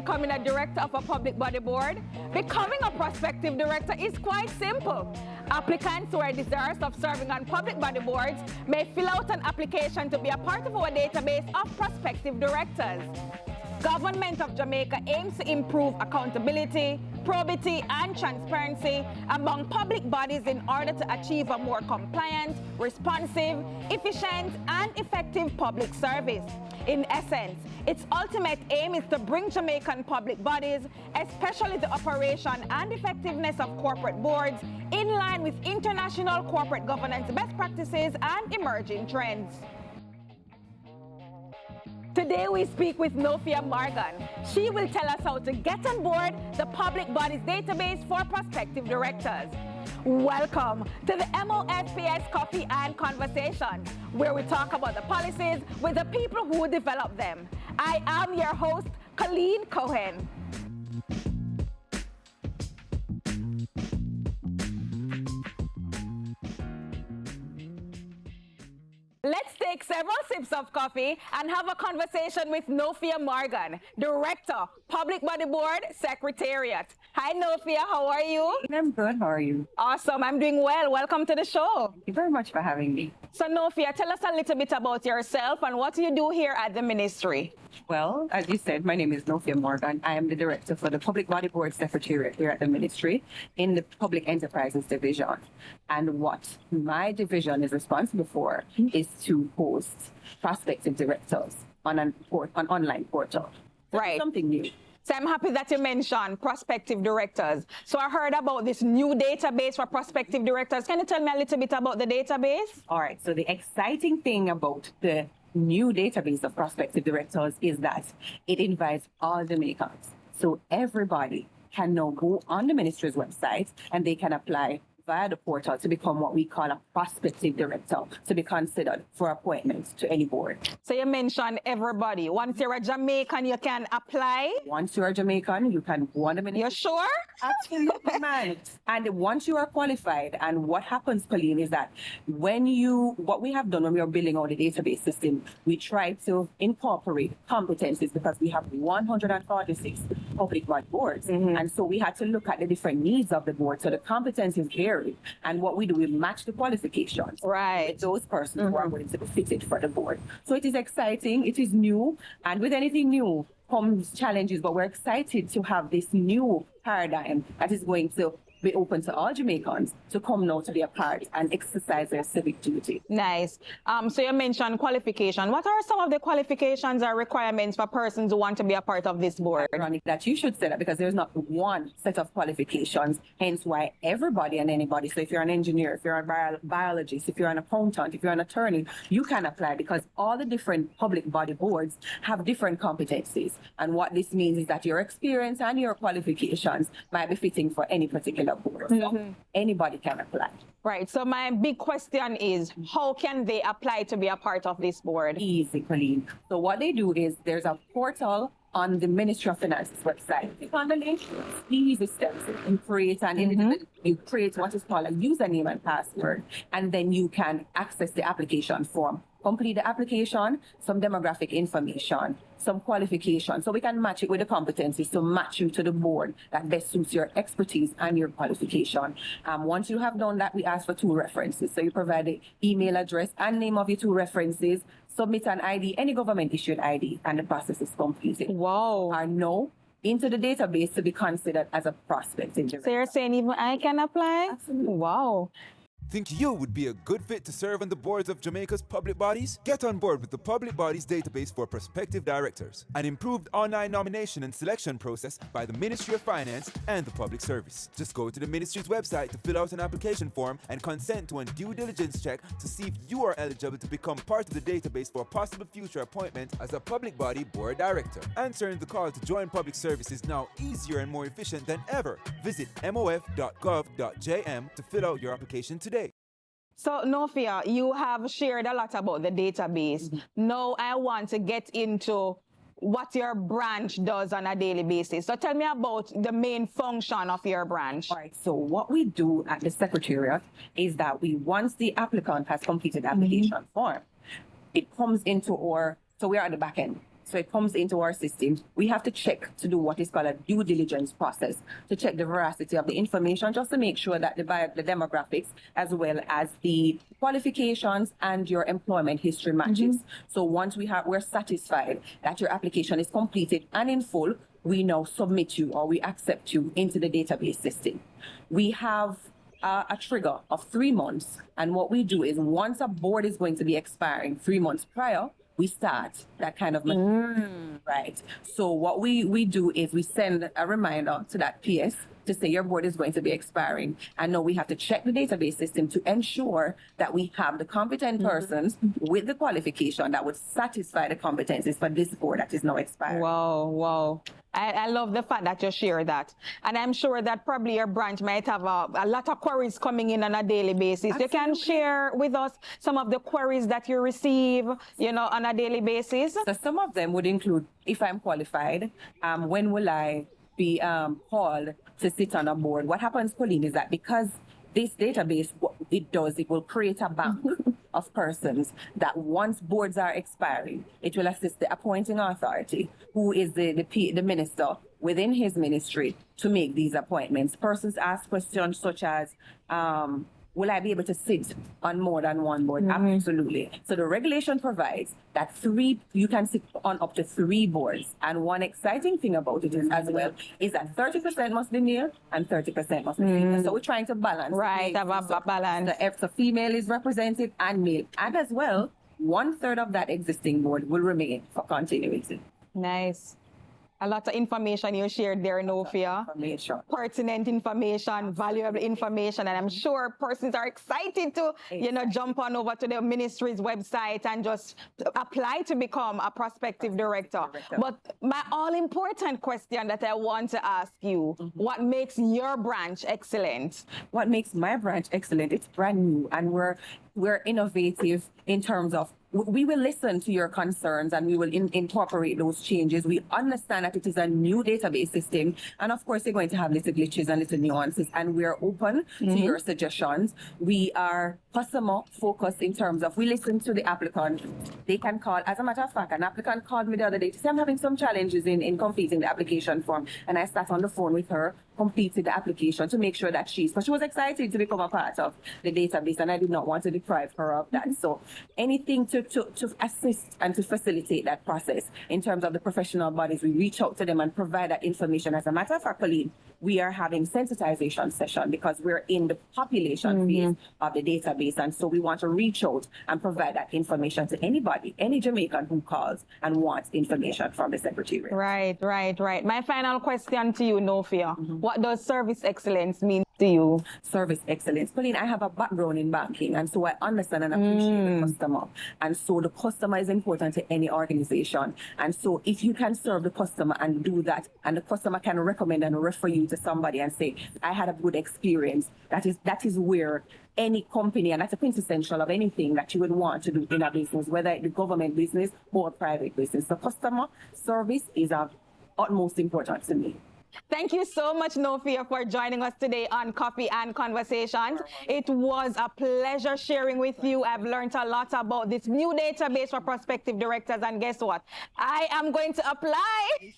becoming a director of a public body board? Becoming a prospective director is quite simple. Applicants who are desirous of serving on public body boards may fill out an application to be a part of our database of prospective directors. Government of Jamaica aims to improve accountability, probity, and transparency among public bodies in order to achieve a more compliant, responsive, efficient, and effective public service. In essence, its ultimate aim is to bring Jamaican public bodies, especially the operation and effectiveness of corporate boards, in line with international corporate governance best practices and emerging trends. Today we speak with Nofia Morgan. She will tell us how to get on board the Public Bodies Database for Prospective Directors. Welcome to the MOFPS Coffee and Conversations, where we talk about the policies with the people who develop them. I am your host, Colleen Cohen. Let's take several sips of coffee and have a conversation with Nofia Morgan, Director, Public Body Board, Secretariat. Hi, Nofia. How are you? I'm good. How are you? Awesome. I'm doing well. Welcome to the show. Thank you very much for having me. So, Nofia, tell us a little bit about yourself and what you do here at the ministry. Well, as you said, my name is Nofia Morgan. I am the Director for the Public Body Board Secretariat here at the ministry in the Public Enterprises Division. And what my division is responsible for is to host prospective directors on an online portal. So Right. Something new. So I'm happy that you mentioned prospective directors. So I heard about this new database for prospective directors. Can you tell me a little bit about the database? All right. So the exciting thing about the new database of prospective directors is that it invites all Jamaicans. So everybody can now go on the ministry's website and they can apply via the portal to become what we call a prospective director, to be considered for appointments to any board. So you mentioned everybody. Once you're a Jamaican, you can apply. Once you're a Jamaican, you can go on the ministry. You're sure? Absolutely, man. And once you are qualified, and what happens, Colleen, is that what we have done when we are building out the database system, we try to incorporate competencies because we have 146 public body boards. And so we had to look at the different needs of the board. So the competencies vary. And what we do, we match the qualifications Right. with those persons who are going to be fitted for the board. So it is exciting, it is new, and with anything new comes challenges, but we're excited to have this new paradigm that is going to be open to all Jamaicans to come now to be a part and exercise their civic duty. Nice. So you mentioned qualification. What are some of the qualifications or requirements for persons who want to be a part of this board? Ironic that you should say that because there's not one set of qualifications, hence why everybody and anybody, so if you're an engineer, if you're a biologist, if you're an accountant, if you're an attorney, you can apply because all the different public body boards have different competencies. And what this means is that your experience and your qualifications might be fitting for any particular board. So anybody can apply. Right. So my big question is, how can they apply to be a part of this board? Easy, Colleen. So what they do is there's a portal on the Ministry of Finance's website. Click on the link, easy steps. You create you create what is called a username and password, and then you can access the application form. Complete the application, some demographic information, some qualification. So we can match it with the competencies to match you to the board that best suits your expertise and your qualification. Once you have done that, we ask for 2 references. So you provide the email address and name of your 2 references, submit an ID, any government issued ID, and the process is completed. Wow. Are now into the database to be considered as a prospective director. So you're saying even I can apply? Absolutely. Wow. Think you would be a good fit to serve on the boards of Jamaica's public bodies? Get on board with the Public Bodies Database for Prospective Directors, an improved online nomination and selection process by the Ministry of Finance and the Public Service. Just go to the ministry's website to fill out an application form and consent to a due diligence check to see if you are eligible to become part of the database for a possible future appointment as a public body board director. Answering the call to join public service is now easier and more efficient than ever. Visit mof.gov.jm to fill out your application today. So, Nofia, you have shared a lot about the database. Now I want to get into what your branch does on a daily basis. So tell me about the main function of your branch. All right, so what we do at the Secretariat is that once the applicant has completed the application form, it comes into so we are at the back end. So it comes into our system. We have to check to do what is called a due diligence process to check the veracity of the information, just to make sure that the demographics as well as the qualifications and your employment history matches. So once we're satisfied that your application is completed and in full, we now submit you or we accept you into the database system. We have a trigger of 3 months. And what we do is once a board is going to be expiring 3 months prior, we start that kind of right? So what we do is we send a reminder to that PS to say your board is going to be expiring. And now we have to check the database system to ensure that we have the competent persons with the qualification that would satisfy the competencies for this board that is now expiring. Wow. I love the fact that you share that. And I'm sure that probably your branch might have a lot of queries coming in on a daily basis. Absolutely. You can share with us some of the queries that you receive, on a daily basis. So some of them would include, if I'm qualified, when will I be called to sit on a board? What happens, Pauline, is that because this database, what it does, it will create a bank of persons that once boards are expiring, it will assist the appointing authority, who is the minister within his ministry, to make these appointments. Persons ask questions such as, will I be able to sit on more than one board? Absolutely. So the regulation provides that you can sit on up to 3 boards. And one exciting thing about it is as well is that 30% must be male and 30% must be female. So we're trying to balance. Right, have a balance. So female is represented and male. And as well, 1/3 of that existing board will remain for continuity. Nice. A lot of information you shared there, Nofia. Pertinent information, valuable information, and I'm sure persons are excited to, jump on over to the ministry's website and just apply to become a prospective director. But my all-important question that I want to ask you, what makes your branch excellent? What makes my branch excellent? It's brand new, and we're innovative in terms of we will listen to your concerns and we will incorporate those changes. We understand that it is a new database system. And of course, you're going to have little glitches and little nuances. And we're open to your suggestions. We are customer focused in terms of we listen to the applicant. They can call. As a matter of fact, an applicant called me the other day to say, I'm having some challenges in completing the application form. And I sat on the phone with her, completed the application to make sure that she was excited to become a part of the database, and I did not want to deprive her of that. So anything to assist and to facilitate that process in terms of the professional bodies, we reach out to them and provide that information. As a matter of fact, Pauline, we are having sensitization session because we're in the population phase of the database, and so we want to reach out and provide that information to anybody, any Jamaican who calls and wants information from the Secretariat. Right. My final question to you, Nofia. What does service excellence mean to you? Service excellence. Pauline, I have a background in banking, and so I understand and appreciate the customer. And so the customer is important to any organization. And so if you can serve the customer and do that, and the customer can recommend and refer you to somebody and say, I had a good experience, that is where any company, and that's a quintessential of anything that you would want to do in a business, whether it's a government business or a private business. The customer service is of utmost importance to me. Thank you so much, Nofia, for joining us today on Coffee and Conversations. It was a pleasure sharing with you. I've learned a lot about this new database for prospective directors, and guess what? I am going to apply.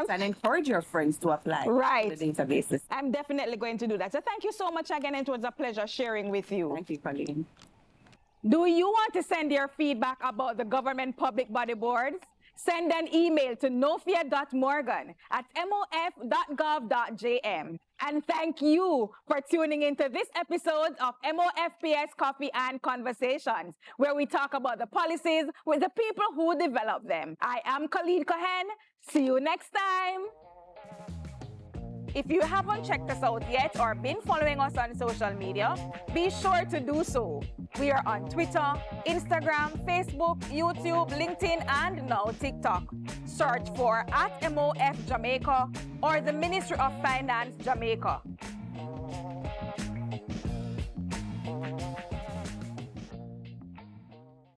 and encourage your friends to apply to the databases. I'm definitely going to do that. So thank you so much again. It was a pleasure sharing with you. Thank you, Pauline. Do you want to send your feedback about the Government Public Body Boards? Send an email to nofia.morgan@mof.gov.jm. And thank you for tuning into this episode of MOFPS Coffee and Conversations, where we talk about the policies with the people who develop them. I am Khalid Cohen. See you next time. If you haven't checked us out yet or been following us on social media, be sure to do so. We are on Twitter, Instagram, Facebook, YouTube, LinkedIn, and now TikTok. Search for @MOF Jamaica or the Ministry of Finance Jamaica.